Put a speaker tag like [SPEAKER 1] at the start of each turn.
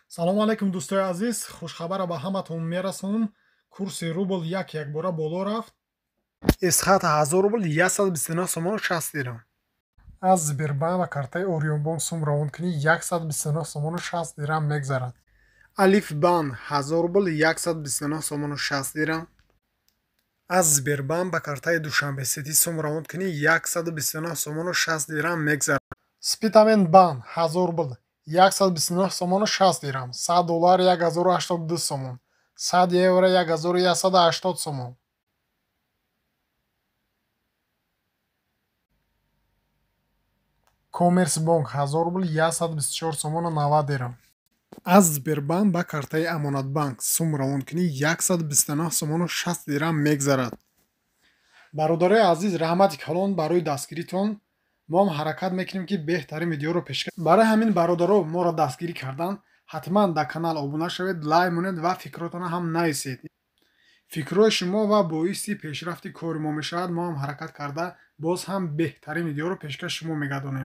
[SPEAKER 1] салому алайкум дӯстои азиз, хушхабара ба ҳаматон мерасонам. Курси рубл якбора боло рафт. Исхат 1000 рубл 129 сомону 60 дирҳам. аз Сбербанк ва картаи Орионбонк сум равонкунӣ 129 сомону 60 дирҳам мегзарад. Алиф банк 1000 рубл 129 сомону 60 дирҳам. аз Сбербанк ба картаи Душанбеситӣ сум равонкунӣ 129 сомону 60 дирҳам мегзарад. Спитамент банк 1000 рубл 129 сомону 60 дирҳам. $100 1082 сомон. 100 евро 1180 сомон. Коммерсбанк 1000 рубл 124 сомону 90 дирҳам. аз Сбербанк ба картаи Амонатбанк сум равонкунӣ 129 сомону 60 дирҳам мегзарад. бародарои азиз, раҳмати калон барои дастгиритон. мо ҳам ҳаракат мекунем ки беҳтарин видеоро пешкаш. Барои ҳамин бародаро моро дастгирӣ кардан, ҳатман дар канал обуна шавед, лайк монед ва фикротона ҳам нависед. фикрҳои шумо ва боиси пешрафти кори мо мешавад. мо ҳам ҳаракат карда боз ҳам беҳтарин видеоро пешкаш шумо мегардонем.